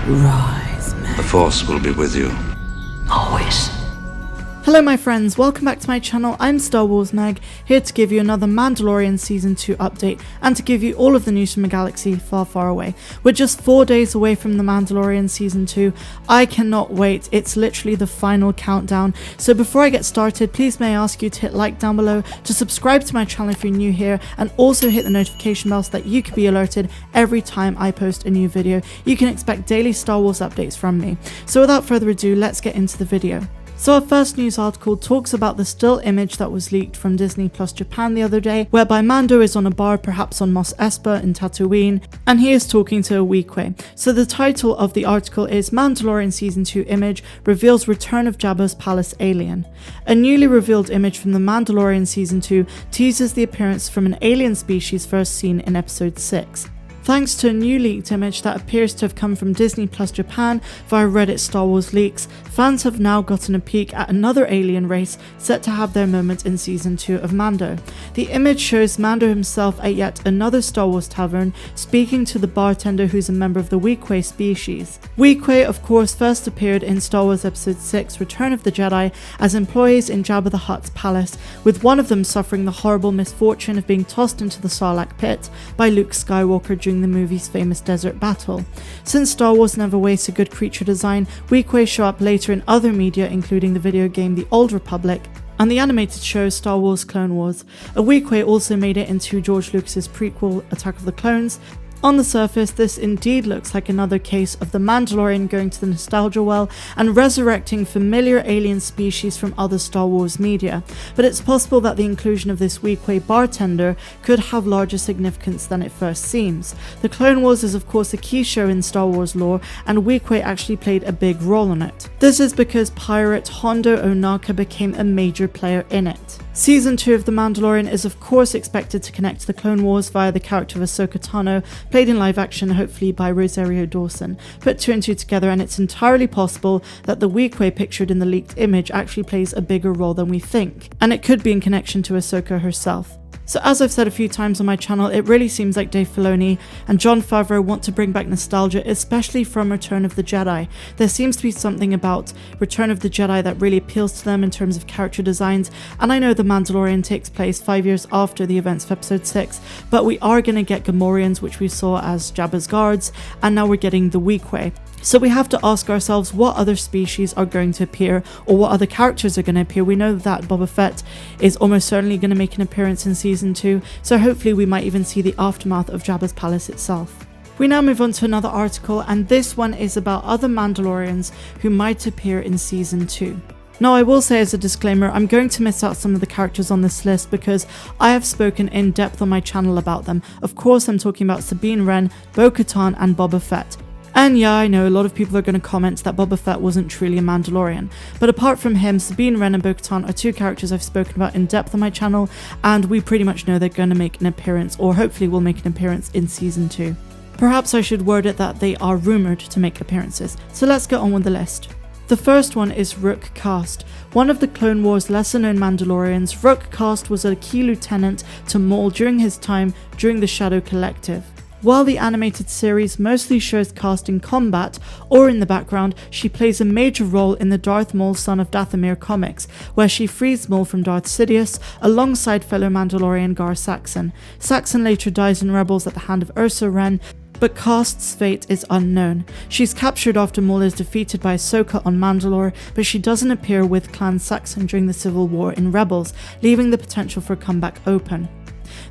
Rise, man. The Force will be with you. Always. Hello my friends, welcome back to my channel. I'm Star Wars Meg, here to give you another Mandalorian Season 2 update and to give you all of the news from a galaxy far, far away. We're just 4 days away from the Mandalorian Season 2. I cannot wait, it's literally the final countdown. So before I get started, please may I ask you to hit like down below, to subscribe to my channel if you're new here, and also hit the notification bell so that you can be alerted every time I post a new video. You can expect daily Star Wars updates from me. So without further ado, let's get into the video. So our first news article talks about the still image that was leaked from Disney Plus Japan the other day, whereby Mando is on a bar, perhaps on Mos Espa in Tatooine, and he is talking to a Weequay. So the title of the article is Mandalorian Season 2 image reveals return of Jabba's palace alien. A newly revealed image from the Mandalorian Season 2 teases the appearance from an alien species first seen in episode 6. Thanks to a new leaked image that appears to have come from Disney Plus Japan via Reddit Star Wars leaks, fans have now gotten a peek at another alien race set to have their moment in Season 2 of Mando. The image shows Mando himself at yet another Star Wars tavern, speaking to the bartender who's a member of the Weequay species. Weequay, of course, first appeared in Star Wars Episode 6 Return of the Jedi as employees in Jabba the Hutt's palace, with one of them suffering the horrible misfortune of being tossed into the Sarlacc pit by Luke Skywalker during the movie's famous desert battle. Since Star Wars never wastes a good creature design, Weequay show up later in other media, including the video game The Old Republic and the animated show Star Wars Clone Wars. A Weequay also made it into George Lucas's prequel Attack of the Clones. On the surface, this indeed looks like another case of the Mandalorian going to the nostalgia well and resurrecting familiar alien species from other Star Wars media, but it's possible that the inclusion of this Weequay bartender could have larger significance than it first seems. The Clone Wars is of course a key show in Star Wars lore, and Weequay actually played a big role in it. This is because pirate Hondo Ohnaka became a major player in it. Season 2 of The Mandalorian is of course expected to connect to the Clone Wars via the character of Ahsoka Tano, played in live action hopefully by Rosario Dawson. Put two and two together and it's entirely possible that the Weequay pictured in the leaked image actually plays a bigger role than we think, and it could be in connection to Ahsoka herself. So as I've said a few times on my channel, it really seems like Dave Filoni and Jon Favreau want to bring back nostalgia, especially from Return of the Jedi. There seems to be something about Return of the Jedi that really appeals to them in terms of character designs, and I know The Mandalorian takes place 5 years after the events of episode 6, but we are going to get Gamorreans, which we saw as Jabba's guards, and now we're getting the Weequay. So we have to ask ourselves what other species are going to appear, or what other characters are going to appear. We know that Boba Fett is almost certainly going to make an appearance in Season 2, so hopefully we might even see the aftermath of Jabba's palace itself. We now move on to another article, and this one is about other Mandalorians who might appear in Season 2. Now I will say as a disclaimer, I'm going to miss out some of the characters on this list because I have spoken in depth on my channel about them. Of course I'm talking about Sabine Wren, Bo-Katan and Boba Fett. And yeah, I know a lot of people are going to comment that Boba Fett wasn't truly a Mandalorian, but apart from him, Sabine Wren and Bo-Katan are two characters I've spoken about in depth on my channel, and we pretty much know they're going to make an appearance, or hopefully will make an appearance in Season 2. Perhaps I should word it that they are rumoured to make appearances, so let's get on with the list. The first one is Rook Cast. One of the Clone Wars lesser known Mandalorians, Rook Cast was a key lieutenant to Maul during his time during the Shadow Collective. While the animated series mostly shows Cast in combat or in the background, she plays a major role in the Darth Maul Son of Dathomir comics, where she frees Maul from Darth Sidious alongside fellow Mandalorian Gar Saxon. Saxon later dies in Rebels at the hand of Ursa Ren, but Cast's fate is unknown. She's captured after Maul is defeated by Ahsoka on Mandalore, but she doesn't appear with Clan Saxon during the Civil War in Rebels, leaving the potential for a comeback open.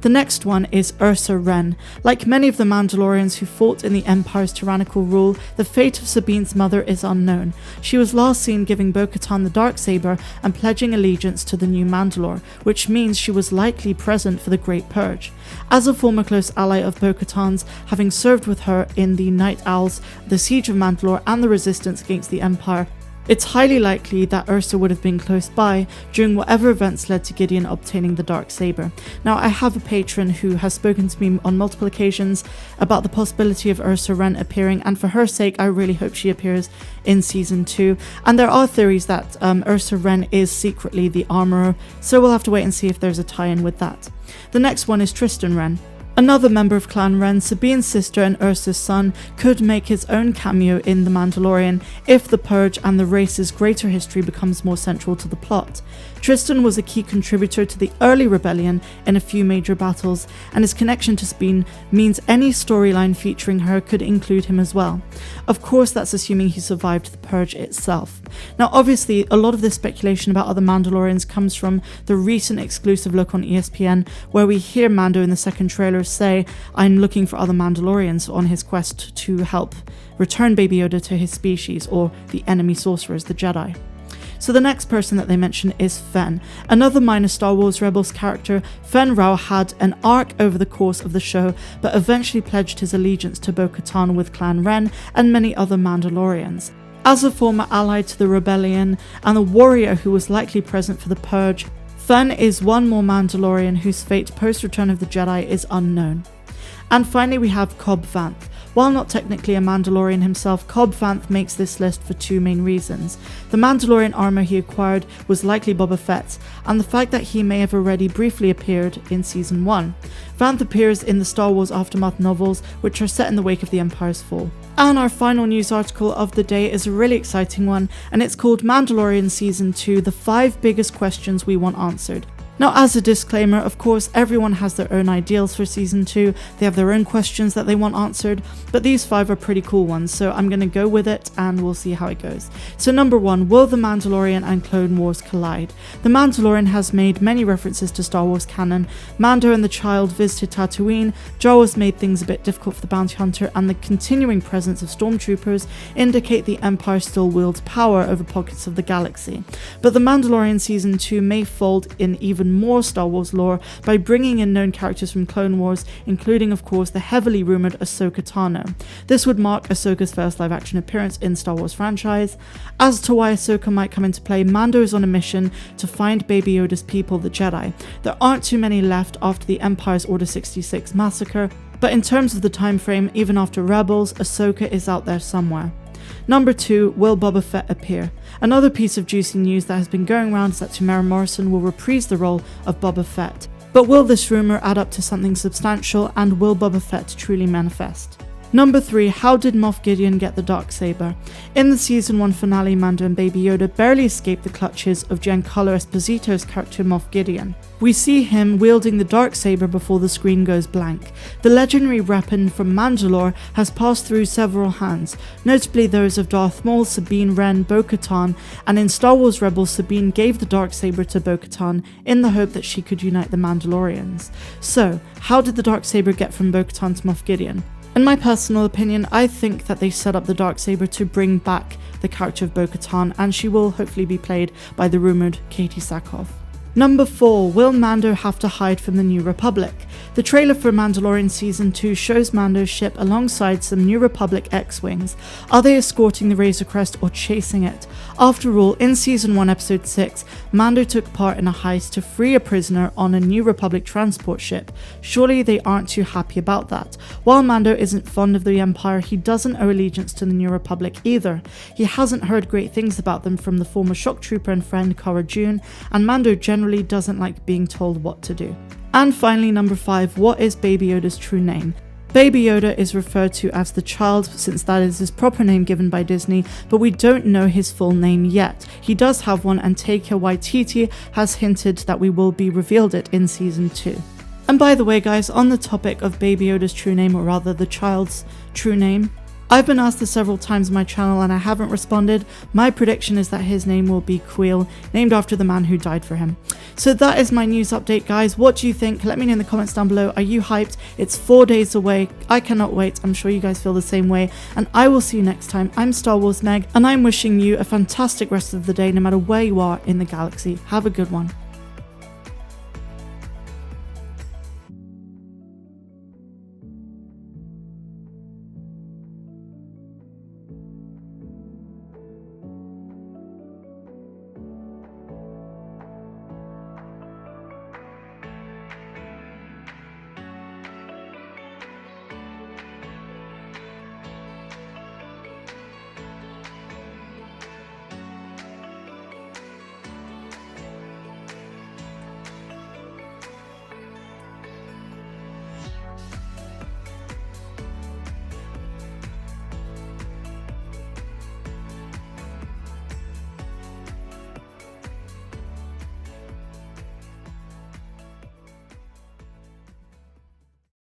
The next one is Ursa Ren. Like many of the Mandalorians who fought in the Empire's tyrannical rule, the fate of Sabine's mother is unknown. She was last seen giving Bo-Katan the dark saber and pledging allegiance to the new Mandalore, which means she was likely present for the Great Purge. As a former close ally of Bo-Katan's, having served with her in the Night Owls, the Siege of Mandalore and the resistance against the Empire, it's highly likely that Ursa would have been close by during whatever events led to Gideon obtaining the dark saber. Now, I have a patron who has spoken to me on multiple occasions about the possibility of Ursa Ren appearing, and for her sake I really hope she appears in Season 2. And there are theories that Ursa Ren is secretly the armorer, so we'll have to wait and see if there's a tie-in with that. The next one is Tristan Wren. Another member of Clan Wren, Sabine's sister and Ursa's son, could make his own cameo in The Mandalorian if the Purge and the race's greater history becomes more central to the plot. Tristan was a key contributor to the early rebellion in a few major battles, and his connection to Sabine means any storyline featuring her could include him as well. Of course, that's assuming he survived the Purge itself. Now, obviously, a lot of this speculation about other Mandalorians comes from the recent exclusive look on ESPN, where we hear Mando in the second trailer say, "I'm looking for other Mandalorians" on his quest to help return Baby Yoda to his species, or the enemy sorcerers, the Jedi. So the next person that they mention is Fenn. Another minor Star Wars Rebels character, Fenn Rau had an arc over the course of the show, but eventually pledged his allegiance to Bo-Katan with Clan Wren and many other Mandalorians. As a former ally to the rebellion and a warrior who was likely present for the Purge, Fenn is one more Mandalorian whose fate post-Return of the Jedi is unknown. And finally we have Cobb Vance. While not technically a Mandalorian himself, Cobb Vance makes this list for two main reasons. The Mandalorian armor he acquired was likely Boba Fett's, and the fact that he may have already briefly appeared in Season 1. Vance appears in the Star Wars Aftermath novels, which are set in the wake of the Empire's fall. And our final news article of the day is a really exciting one, and it's called Mandalorian Season 2, The 5 Biggest Questions We Want Answered. Now, as a disclaimer, of course, everyone has their own ideals for Season 2, they have their own questions that they want answered, but these 5 are pretty cool ones, so I'm going to go with it and we'll see how it goes. So number 1, will The Mandalorian and Clone Wars collide? The Mandalorian has made many references to Star Wars canon. Mando and the child visited Tatooine, Jawas made things a bit difficult for the bounty hunter, and the continuing presence of stormtroopers indicate the Empire still wields power over pockets of the galaxy. But The Mandalorian Season 2 may fold in even more Star Wars lore by bringing in known characters from Clone Wars, including of course the heavily rumoured Ahsoka Tano. This would mark Ahsoka's first live action appearance in Star Wars franchise. As to why Ahsoka might come into play, Mando is on a mission to find Baby Yoda's people, the Jedi. There aren't too many left after the Empire's Order 66 massacre, but in terms of the time frame, even after Rebels, Ahsoka is out there somewhere. Number 2, will Boba Fett appear? Another piece of juicy news that has been going around is that Tamara Morrison will reprise the role of Boba Fett. But will this rumour add up to something substantial, and will Boba Fett truly manifest? Number 3, how did Moff Gideon get the Darksaber? In the Season 1 finale, Mando and Baby Yoda barely escaped the clutches of Giancarlo Esposito's character Moff Gideon. We see him wielding the Darksaber before the screen goes blank. The legendary weapon from Mandalore has passed through several hands, notably those of Darth Maul, Sabine Wren, Bo-Katan, and in Star Wars Rebels, Sabine gave the Darksaber to Bo-Katan in the hope that she could unite the Mandalorians. So, how did the Darksaber get from Bo-Katan to Moff Gideon? In my personal opinion, I think that they set up the Darksaber to bring back the character of Bo-Katan, and she will hopefully be played by the rumoured Katee Sackhoff. Number 4, will Mando have to hide from the New Republic? The trailer for Mandalorian Season 2 shows Mando's ship alongside some New Republic X-Wings. Are they escorting the Razor Crest or chasing it? After all, in Season 1 Episode 6, Mando took part in a heist to free a prisoner on a New Republic transport ship. Surely they aren't too happy about that. While Mando isn't fond of the Empire, he doesn't owe allegiance to the New Republic either. He hasn't heard great things about them from the former shock trooper and friend Cara Dune, and Mando generally doesn't like being told what to do. And finally, number 5, what is Baby Yoda's true name? Baby Yoda is referred to as the child since that is his proper name given by Disney, but we don't know his full name yet. He does have one, and Taika Waititi has hinted that we will be revealed it in Season 2. And by the way guys, on the topic of Baby Yoda's true name, or rather the child's true name, I've been asked this several times on my channel and I haven't responded. My prediction is that his name will be Kuiil, named after the man who died for him. So that is my news update guys. What do you think? Let me know in the comments down below. Are you hyped? It's 4 days away. I cannot wait. I'm sure you guys feel the same way. And I will see you next time. I'm Star Wars Meg, and I'm wishing you a fantastic rest of the day no matter where you are in the galaxy. Have a good one.